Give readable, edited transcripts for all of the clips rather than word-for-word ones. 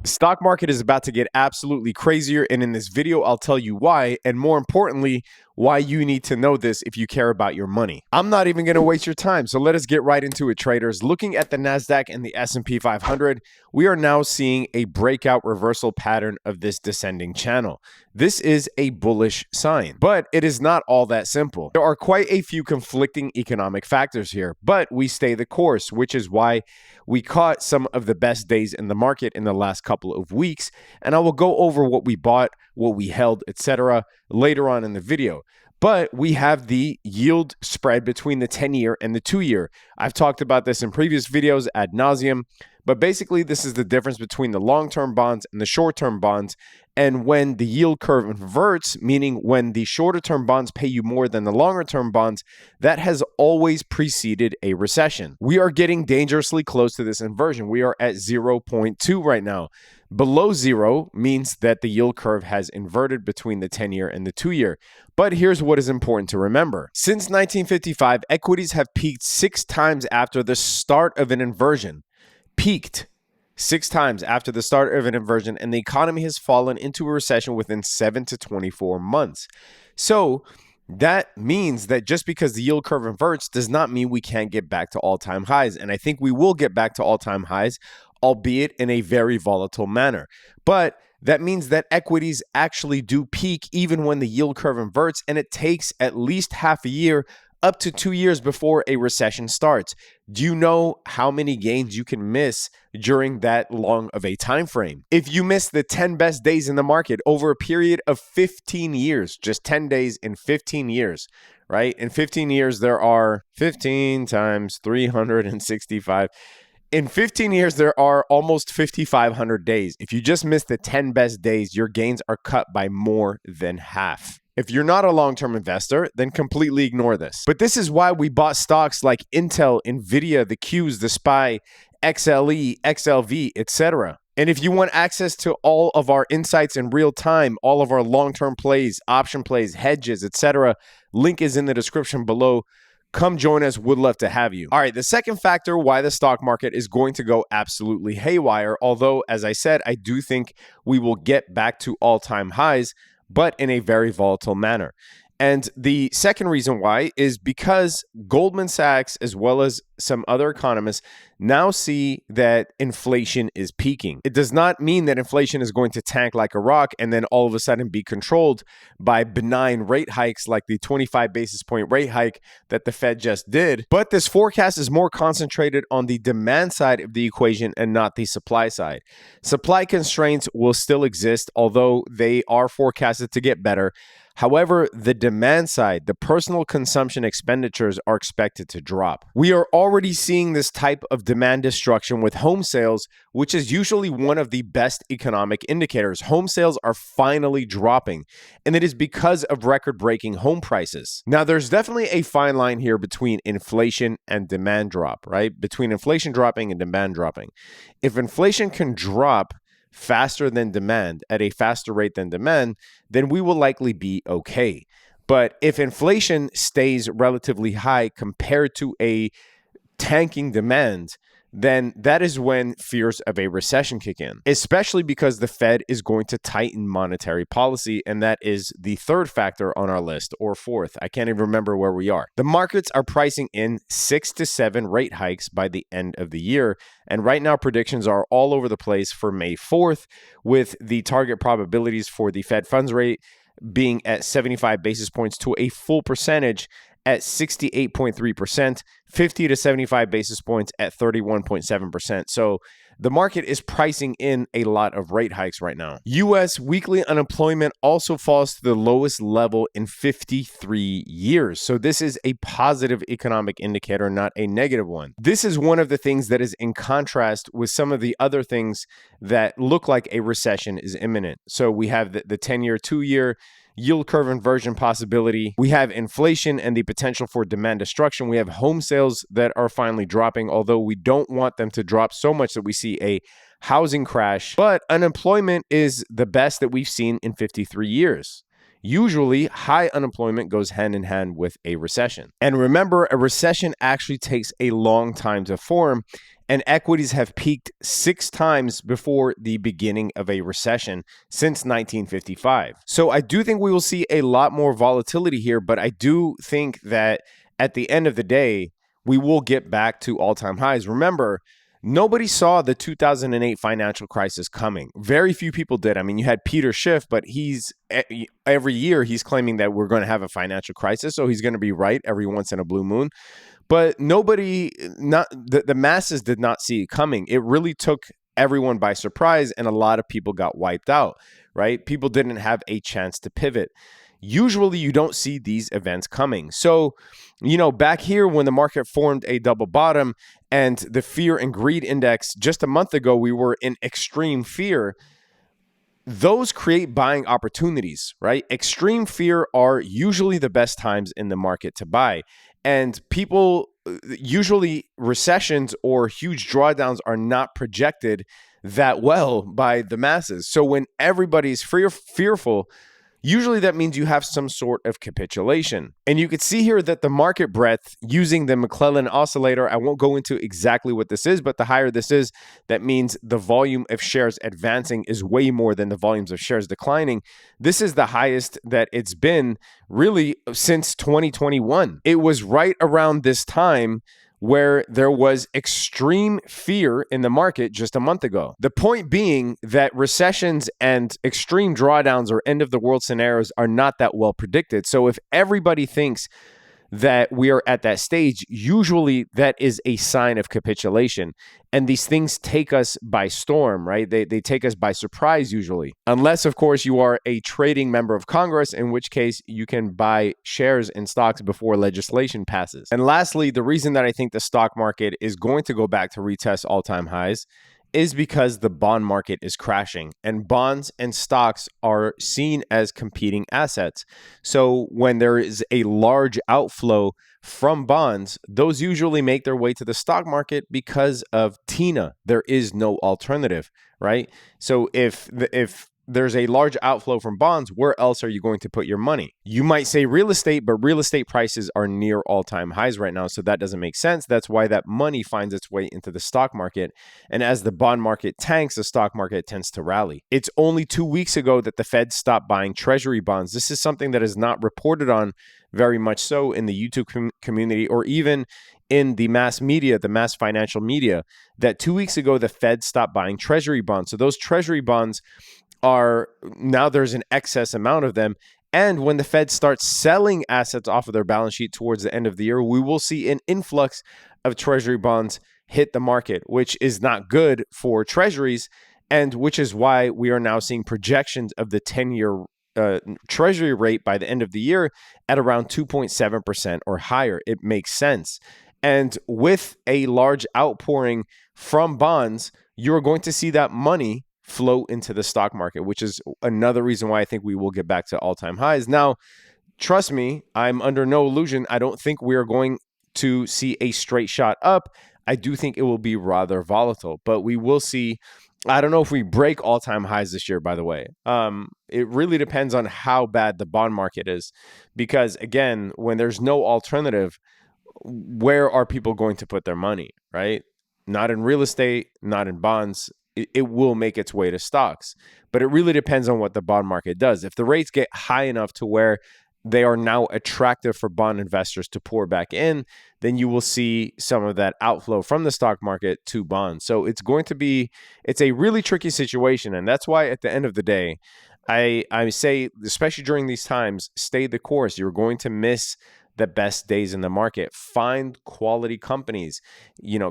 stock market is about to get absolutely crazier, and in this video, I'll tell you why, and more importantly, why you need to know this if you care about your money. I'm not even going to waste your time, so let us get right into it, traders. Looking at the NASDAQ and the S&P 500, we are now seeing a breakout reversal pattern of this descending channel. This is a bullish sign, but it is not all that simple. There are quite a few conflicting economic factors here, but we stay the course, which is why we caught some of the best days in the market in the last couple of weeks, and I will go over what we bought, what we held, etc. later on in the video. But we have the yield spread between the 10-year and the 2-year. I've talked about this in previous videos ad nauseum, but basically this is the difference between the long-term bonds and the short-term bonds. And when the yield curve inverts, meaning when the shorter-term bonds pay you more than the longer-term bonds, that has always preceded a recession. We are getting dangerously close to this inversion. We are at 0.2 right now. Below zero means that the yield curve has inverted between the 10-year and the 2-year. But here's what is important to remember. Since 1955, equities have peaked 6 times after the start of an inversion. Peaked 6 times after the start of an inversion, and the economy has fallen into a recession within 7 to 24 months. So that means that just because the yield curve inverts does not mean we can't get back to all-time highs. And I think we will get back to all-time highs, albeit in a very volatile manner. But that means that equities actually do peak even when the yield curve inverts, and it takes at least half a year up to 2 years before a recession starts. Do you know how many gains you can miss during that long of a time frame? If you miss the 10 best days in the market over a period of 15 years, just 10 days in 15 years, right? In 15 years, there are 15 times 365. In 15 years, there are almost 5,500 days. If you just miss the 10 best days, your gains are cut by more than half. If you're not a long-term investor, then completely ignore this. But this is why we bought stocks like Intel, Nvidia, the Qs, the SPY, XLE, XLV, etc. And if you want access to all of our insights in real time, all of our long-term plays, option plays, hedges, etc., link is in the description below. Come join us. Would love to have you. All right, the second factor why the stock market is going to go absolutely haywire, although, as I said, I do think we will get back to all-time highs, but in a very volatile manner. And the second reason why is because Goldman Sachs, as well as some other economists, now see that inflation is peaking. It does not mean that inflation is going to tank like a rock and then all of a sudden be controlled by benign rate hikes like the 25 basis point rate hike that the Fed just did. But this forecast is more concentrated on the demand side of the equation and not the supply side. Supply constraints will still exist, although they are forecasted to get better. However, the demand side, the personal consumption expenditures are expected to drop. We are already seeing this type of demand destruction with home sales, which is usually one of the best economic indicators. Home sales are finally dropping, and it is because of record-breaking home prices. Now, there's definitely a fine line here between inflation and demand drop, right? Between inflation dropping and demand dropping. If inflation can drop faster than demand, at a faster rate than demand, then we will likely be okay. But if inflation stays relatively high compared to a tanking demand, then that is when fears of a recession kick in, especially because the Fed is going to tighten monetary policy, and that is the third factor on our list, or fourth. I can't even remember where we are. The markets are pricing in 6 to 7 rate hikes by the end of the year, and right now predictions are all over the place for May 4th, with the target probabilities for the Fed funds rate being at 75 basis points to a full percentage at 68.3%, 50 to 75 basis points at 31.7%. So the market is pricing in a lot of rate hikes right now. U.S. weekly unemployment also falls to the lowest level in 53 years. So this is a positive economic indicator, not a negative one. This is one of the things that is in contrast with some of the other things that look like a recession is imminent. So we have the 10-year, 2-year, yield curve inversion possibility. We have inflation and the potential for demand destruction. We have home sales that are finally dropping, although we don't want them to drop so much that we see a housing crash. But unemployment is the best that we've seen in 53 years. Usually, high unemployment goes hand in hand with a recession. And remember, a recession actually takes a long time to form. and equities have peaked 6 times before the beginning of a recession since 1955. So I do think we will see a lot more volatility here, but I do think that at the end of the day, we will get back to all-time highs. Remember, nobody saw the 2008 financial crisis coming. Very few people did. I mean, you had Peter Schiff, but every year he's claiming that we're going to have a financial crisis, so he's going to be right every once in a blue moon. But the masses did not see it coming. It really took everyone by surprise, and a lot of people got wiped out, right? People didn't have a chance to pivot. Usually you don't see these events coming. So, back here when the market formed a double bottom and the fear and greed index, just a month ago, we were in extreme fear. Those create buying opportunities, right? Extreme fear are usually the best times in the market to buy. And usually recessions or huge drawdowns are not projected that well by the masses. So when everybody's fearful, usually that means you have some sort of capitulation. And you can see here that the market breadth using the McClellan oscillator, I won't go into exactly what this is, but the higher this is, that means the volume of shares advancing is way more than the volumes of shares declining. This is the highest that it's been really since 2021. It was right around this time where there was extreme fear in the market just a month ago. The point being that recessions and extreme drawdowns or end of the world scenarios are not that well predicted. So if everybody thinks that we are at that stage, usually that is a sign of capitulation. And these things take us by storm, right? They take us by surprise usually. Unless, of course, you are a trading member of Congress, in which case you can buy shares in stocks before legislation passes. And lastly, the reason that I think the stock market is going to go back to retest all-time highs is because the bond market is crashing, and bonds and stocks are seen as competing assets. So when there is a large outflow from bonds, those usually make their way to the stock market because of TINA. There is no alternative, right? So if there's a large outflow from bonds, where else are you going to put your money? You might say real estate, but real estate prices are near all-time highs right now, so that doesn't make sense. That's why that money finds its way into the stock market. And as the bond market tanks, the stock market tends to rally. It's only 2 weeks ago that the Fed stopped buying treasury bonds. This is something that is not reported on very much so in the YouTube community or even in the mass media, the mass financial media, that 2 weeks ago, the Fed stopped buying treasury bonds. So those treasury bonds now there's an excess amount of them. And when the Fed starts selling assets off of their balance sheet towards the end of the year, we will see an influx of treasury bonds hit the market, which is not good for treasuries, and which is why we are now seeing projections of the 10-year treasury rate by the end of the year at around 2.7% or higher. It makes sense. And with a large outpouring from bonds, you're going to see that money flow into the stock market, which is another reason why I think we will get back to all-time highs. Now, trust me, I'm under no illusion. I don't think we are going to see a straight shot up. I do think it will be rather volatile, but we will see. I don't know if we break all-time highs this year, by the way. It really depends on how bad the bond market is, because again, when there's no alternative, where are people going to put their money, right? Not in real estate, not in bonds. It will make its way to stocks, but it really depends on what the bond market does. If the rates get high enough to where they are now attractive for bond investors to pour back in, then you will see some of that outflow from the stock market to bonds. So it's a really tricky situation. And that's why at the end of the day, I say, especially during these times, stay the course. You're going to miss the best days in the market. Find quality companies,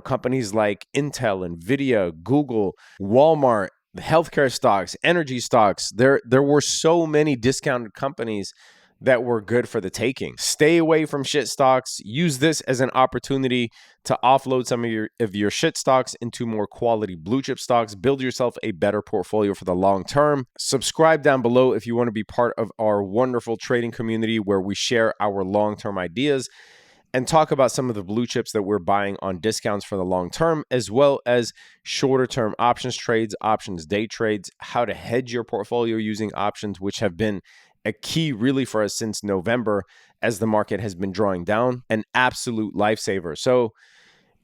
companies like Intel, Nvidia, Google, Walmart, healthcare stocks, energy stocks. There were so many discounted companies that were good for the taking. Stay away from shit stocks. Use this as an opportunity to offload some of your shit stocks into more quality blue chip stocks. Build yourself a better portfolio for the long term. Subscribe down below if you want to be part of our wonderful trading community where we share our long-term ideas and talk about some of the blue chips that we're buying on discounts for the long term, as well as shorter term options trades, options day trades, how to hedge your portfolio using options, which have been a key really for us since November as the market has been drawing down, an absolute lifesaver. So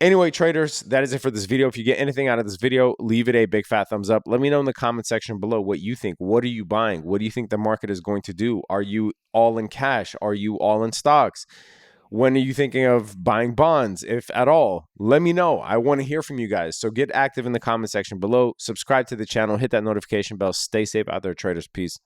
Anyway, traders, that is it for this video. If you get anything out of this video, leave it a big fat thumbs up. Let me know in the comment section below what you think. What are you buying? What do you think the market is going to do? Are you all in cash? Are you all in stocks? When are you thinking of buying bonds, if at all? Let me know. I want to hear from you guys. So get active in the comment section below. Subscribe to the channel. Hit that notification bell. Stay safe out there, traders. Peace.